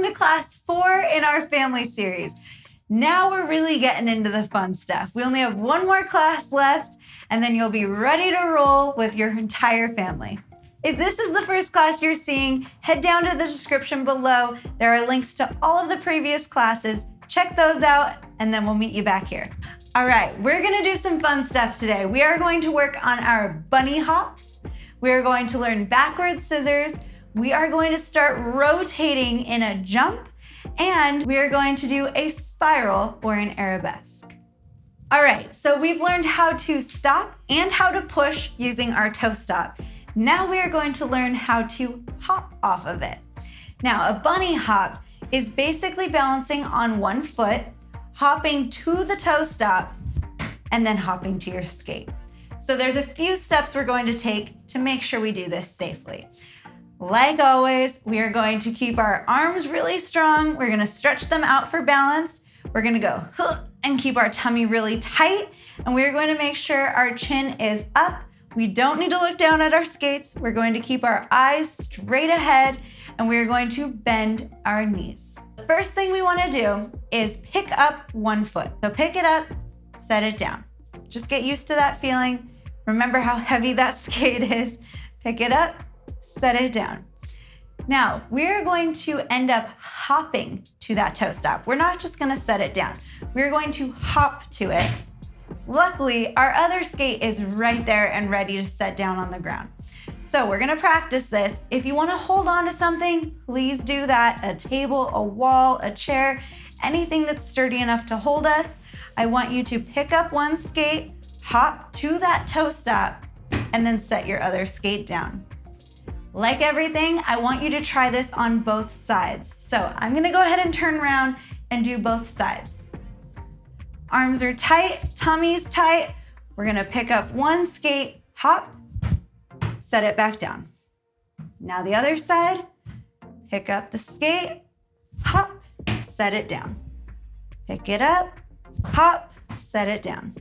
to class 4 in our family series. Now we're really getting into the fun stuff. We only have one more class left, and then you'll be ready to roll with your entire family. If this is the first class you're seeing, head down to the description below. There are links to all of the previous classes. Check those out, and then we'll meet you back here. All right, we're gonna do some fun stuff today. We are going to work on our bunny hops. We are going to learn backward scissors. We are going to start rotating in a jump, and we are going to do a spiral or an arabesque. All right, so we've learned how to stop and how to push using our toe stop. Now we are going to learn how to hop off of it. Now, a bunny hop is basically balancing on one foot, hopping to the toe stop, and then hopping to your skate. So there's a few steps we're going to take to make sure we do this safely. Like always, we are going to keep our arms really strong. We're gonna stretch them out for balance. We're gonna go and keep our tummy really tight. And we're going to make sure our chin is up. We don't need to look down at our skates. We're going to keep our eyes straight ahead, and we're going to bend our knees. The first thing we wanna do is pick up one foot. So pick it up, set it down. Just get used to that feeling. Remember how heavy that skate is. Pick it up, set it down. Now, we're going to end up hopping to that toe stop. We're not just gonna set it down. We're going to hop to it. Luckily, our other skate is right there and ready to set down on the ground. So we're gonna practice this. If you wanna hold on to something, please do that. A table, a wall, a chair, anything that's sturdy enough to hold us. I want you to pick up one skate, hop to that toe stop, and then set your other skate down. Like everything, I want you to try this on both sides. So I'm gonna go ahead and turn around and do both sides. Arms are tight, tummy's tight. We're gonna pick up one skate, hop, set it back down. Now the other side, pick up the skate, hop, set it down. Pick it up, hop, set it down.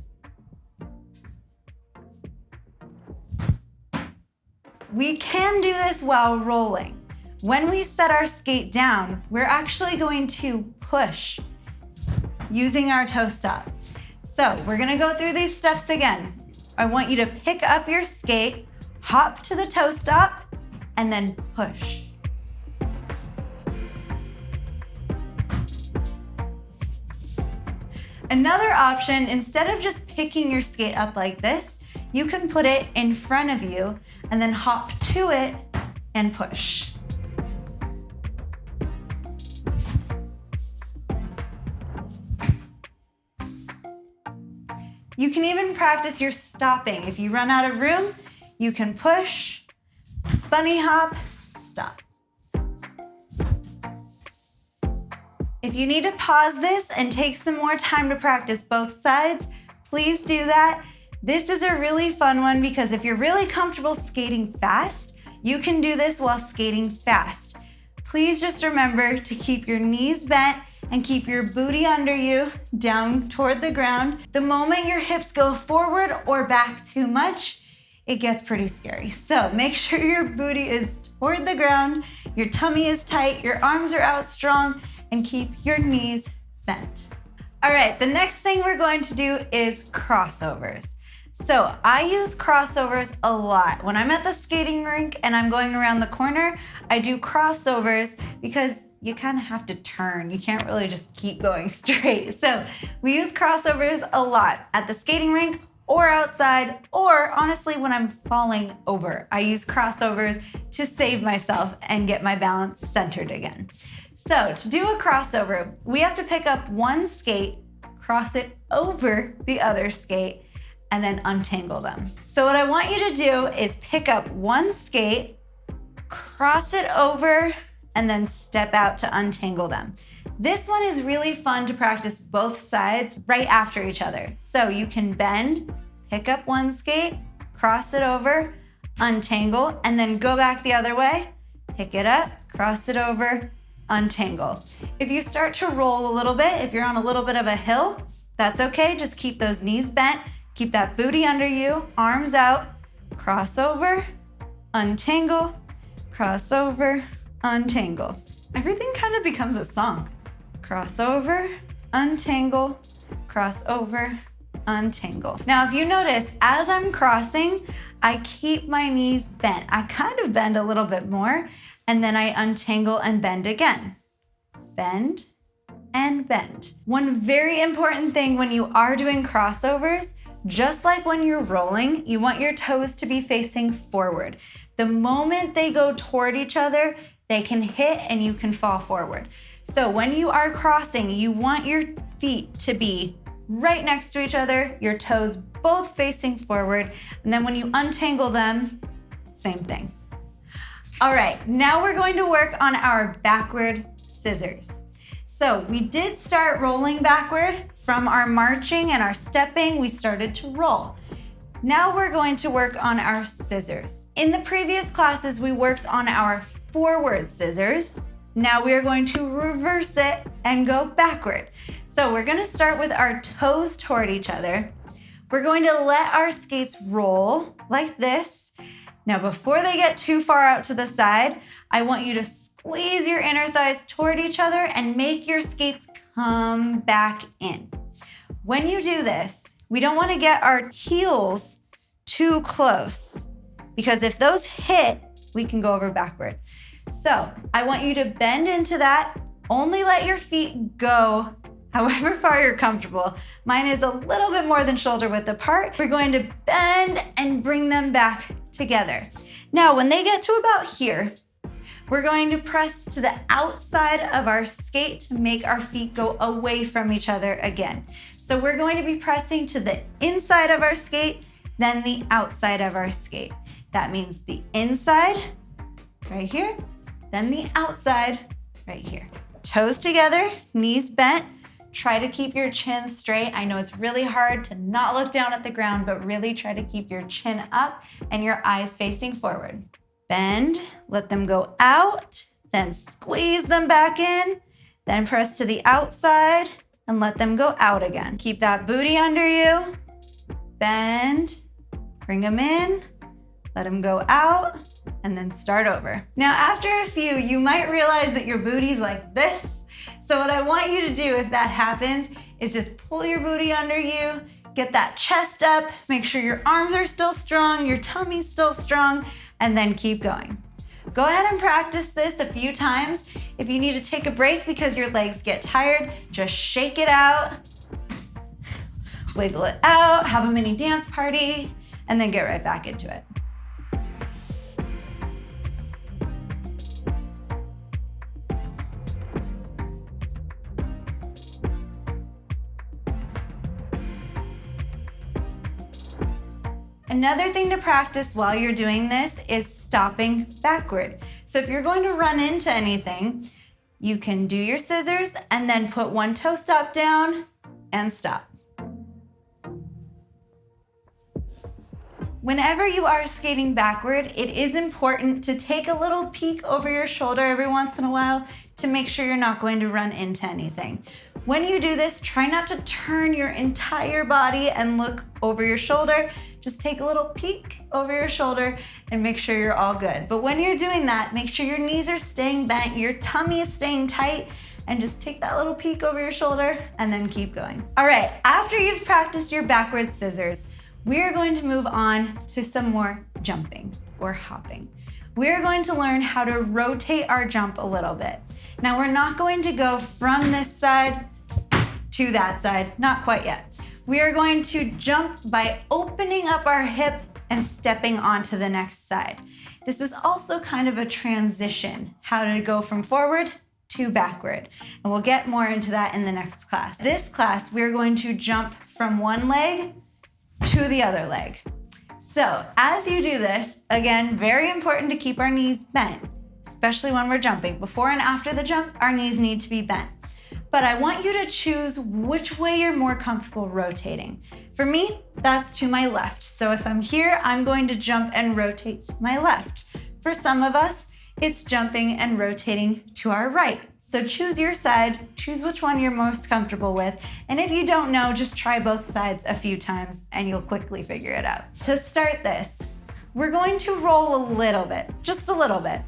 We can do this while rolling. When we set our skate down, we're actually going to push using our toe stop. So we're gonna go through these steps again. I want you to pick up your skate, hop to the toe stop, and then push. Another option, instead of just picking your skate up like this, you can put it in front of you and then hop to it and push. You can even practice your stopping. If you run out of room, you can push, bunny hop, stop. If you need to pause this and take some more time to practice both sides, please do that. This is a really fun one because if you're really comfortable skating fast, you can do this while skating fast. Please just remember to keep your knees bent and keep your booty under you down toward the ground. The moment your hips go forward or back too much, it gets pretty scary. So make sure your booty is toward the ground, your tummy is tight, your arms are out strong, and keep your knees bent. All right, the next thing we're going to do is crossovers. So I use crossovers a lot. When I'm at the skating rink and I'm going around the corner, I do crossovers because you kind of have to turn. You can't really just keep going straight. So we use crossovers a lot at the skating rink or outside, or honestly, when I'm falling over, I use crossovers to save myself and get my balance centered again. So to do a crossover, we have to pick up one skate, cross it over the other skate, and then untangle them. So what I want you to do is pick up one skate, cross it over, and then step out to untangle them. This one is really fun to practice both sides right after each other. So you can bend, pick up one skate, cross it over, untangle, and then go back the other way, pick it up, cross it over, untangle. If you start to roll a little bit, if you're on a little bit of a hill, that's okay. Just keep those knees bent, keep that booty under you, arms out, cross over, untangle, cross over, untangle. Everything kind of becomes a song. Crossover, untangle, crossover, untangle. Now, if you notice, as I'm crossing, I keep my knees bent. I kind of bend a little bit more, and then I untangle and bend again. Bend and bend. One very important thing when you are doing crossovers, just like when you're rolling, you want your toes to be facing forward. The moment they go toward each other, they can hit and you can fall forward. So when you are crossing, you want your feet to be right next to each other, your toes both facing forward, and then when you untangle them, same thing. All right, now we're going to work on our backward scissors. So we did start rolling backward from our marching and our stepping, we started to roll. Now we're going to work on our scissors. In the previous classes, we worked on our forward scissors. Now we are going to reverse it and go backward. So we're gonna start with our toes toward each other. We're going to let our skates roll like this. Now before they get too far out to the side, I want you to squeeze your inner thighs toward each other and make your skates come back in. When you do this, we don't want to get our heels too close because if those hit, we can go over backward. So I want you to bend into that. Only let your feet go however far you're comfortable. Mine is a little bit more than shoulder width apart. We're going to bend and bring them back together. Now, when they get to about here, we're going to press to the outside of our skate to make our feet go away from each other again. So we're going to be pressing to the inside of our skate, then the outside of our skate. That means the inside, right here, then the outside, right here. Toes together, knees bent. Try to keep your chin straight. I know it's really hard to not look down at the ground, but really try to keep your chin up and your eyes facing forward. Bend, let them go out, then squeeze them back in, then press to the outside and let them go out again. Keep that booty under you. Bend, bring them in, let them go out, and then start over. Now, after a few, you might realize that your booty's like this. So what I want you to do if that happens is just pull your booty under you, get that chest up, make sure your arms are still strong, your tummy's still strong, and then keep going. Go ahead and practice this a few times. If you need to take a break because your legs get tired, just shake it out, wiggle it out, have a mini dance party, and then get right back into it. Another thing to practice while you're doing this is stopping backward. So if you're going to run into anything, you can do your scissors and then put one toe stop down and stop. Whenever you are skating backward, it is important to take a little peek over your shoulder every once in a while to make sure you're not going to run into anything. When you do this, try not to turn your entire body and look over your shoulder. Just take a little peek over your shoulder and make sure you're all good. But when you're doing that, make sure your knees are staying bent, your tummy is staying tight, and just take that little peek over your shoulder and then keep going. All right, after you've practiced your backward scissors, we are going to move on to some more jumping or hopping. We're going to learn how to rotate our jump a little bit. Now, we're not going to go from this side to that side, not quite yet. We are going to jump by opening up our hip and stepping onto the next side. This is also kind of a transition, how to go from forward to backward. And we'll get more into that in the next class. This class, we're going to jump from one leg to the other leg. So as you do this, again, very important to keep our knees bent, especially when we're jumping. Before and after the jump, our knees need to be bent. But I want you to choose which way you're more comfortable rotating. For me, that's to my left. So if I'm here, I'm going to jump and rotate to my left. For some of us, it's jumping and rotating to our right. So choose your side, choose which one you're most comfortable with. And if you don't know, just try both sides a few times and you'll quickly figure it out. To start this, we're going to roll a little bit, just a little bit.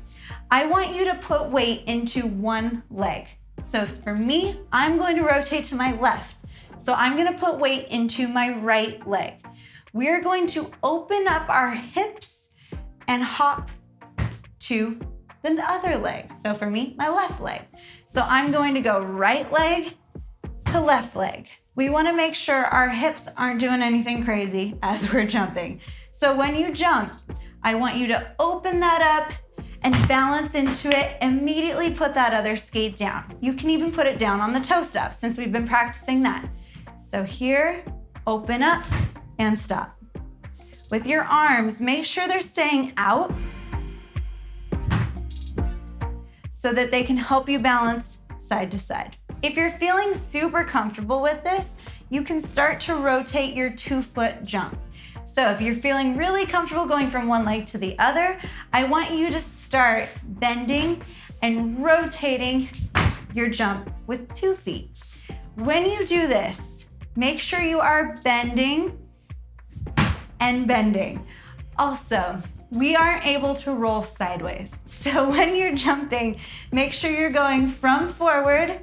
I want you to put weight into one leg. So for me, I'm going to rotate to my left. So I'm gonna put weight into my right leg. We're going to open up our hips and hop to the other leg. So for me, my left leg. So I'm going to go right leg to left leg. We wanna make sure our hips aren't doing anything crazy as we're jumping. So when you jump, I want you to open that up and balance into it. Immediately put that other skate down. You can even put it down on the toe stop since we've been practicing that. So here, open up and stop. With your arms, make sure they're staying out so that they can help you balance side to side. If you're feeling super comfortable with this, you can start to rotate your 2-foot jump. So if you're feeling really comfortable going from one leg to the other, I want you to start bending and rotating your jump with 2 feet. When you do this, make sure you are bending and bending. Also, we aren't able to roll sideways. So when you're jumping, make sure you're going from forward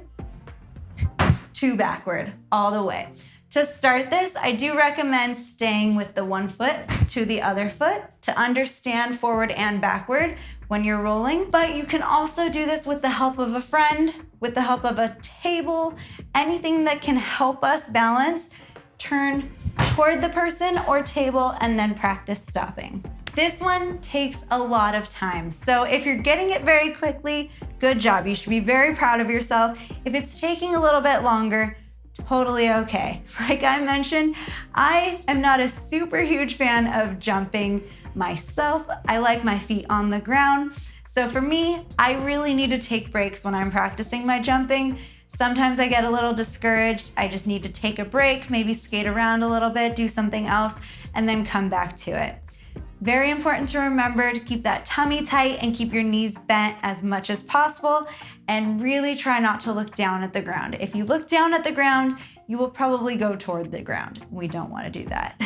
to backward all the way. To start this, I do recommend staying with the 1 foot to the other foot to understand forward and backward when you're rolling. But you can also do this with the help of a friend, with the help of a table, anything that can help us balance. Turn toward the person or table and then practice stopping. This one takes a lot of time. So if you're getting it very quickly, good job. You should be very proud of yourself. If it's taking a little bit longer, totally okay. Like I mentioned, I am not a super huge fan of jumping myself. I like my feet on the ground. So for me, I really need to take breaks when I'm practicing my jumping. Sometimes I get a little discouraged. I just need to take a break, maybe skate around a little bit, do something else, and then come back to it. Very important to remember to keep that tummy tight and keep your knees bent as much as possible, and really try not to look down at the ground. If you look down at the ground, you will probably go toward the ground. We don't want to do that.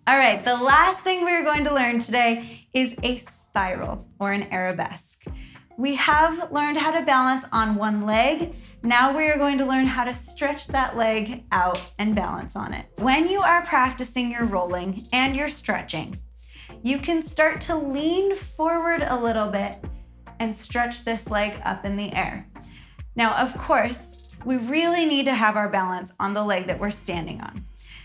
All right, the last thing we're going to learn today is a spiral or an arabesque. We have learned how to balance on one leg. Now we are going to learn how to stretch that leg out and balance on it. When you are practicing your rolling and your stretching, you can start to lean forward a little bit and stretch this leg up in the air. Now, of course, we really need to have our balance on the leg that we're standing on.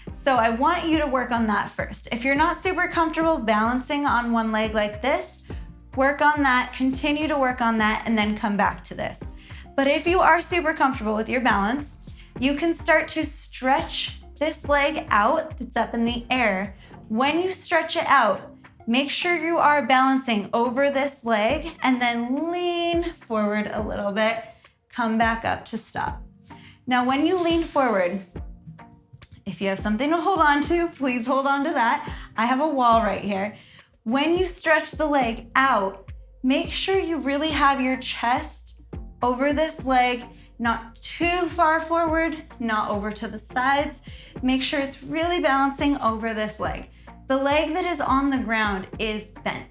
So I want you to work on that first. If you're not super comfortable balancing on one leg like this, work on that, continue to work on that, and then come back to this. But if you are super comfortable with your balance, you can start to stretch this leg out that's up in the air. When you stretch it out, make sure you are balancing over this leg and then lean forward a little bit, come back up to stop. Now, when you lean forward, if you have something to hold on to, please hold on to that. I have a wall right here. When you stretch the leg out, make sure you really have your chest over this leg, not too far forward, not over to the sides. Make sure it's really balancing over this leg. The leg that is on the ground is bent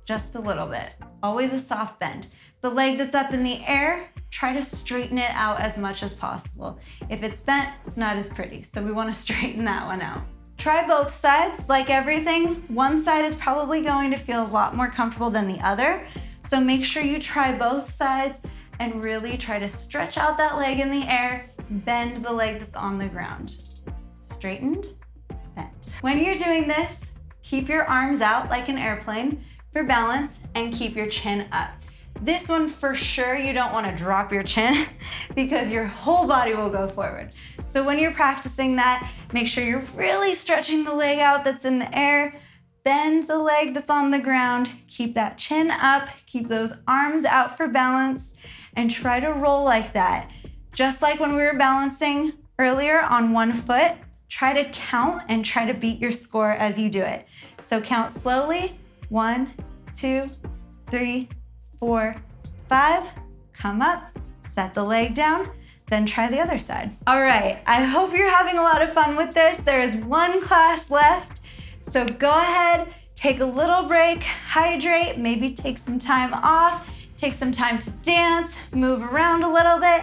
just a little bit, always a soft bend. The leg that's up in the air, try to straighten it out as much as possible. If it's bent, it's not as pretty, so we want to straighten that one out. Try both sides. Like everything, one side is probably going to feel a lot more comfortable than the other, so make sure you try both sides and really try to stretch out that leg in the air, bend the leg that's on the ground. Straightened, bent. When you're doing this, keep your arms out like an airplane for balance and keep your chin up. This one for sure, you don't want to drop your chin because your whole body will go forward. So when you're practicing that, make sure you're really stretching the leg out that's in the air, bend the leg that's on the ground, keep that chin up, keep those arms out for balance, and try to roll like that. Just like when we were balancing earlier on one foot, try to count and try to beat your score as you do it. So count slowly, 1, 2, 3, 4, 5, come up, set the leg down, then try the other side. All right, I hope you're having a lot of fun with this. There is one class left, so go ahead, take a little break, hydrate, maybe take some time off, take some time to dance, move around a little bit,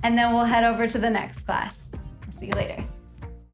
and then we'll head over to the next class. See you later.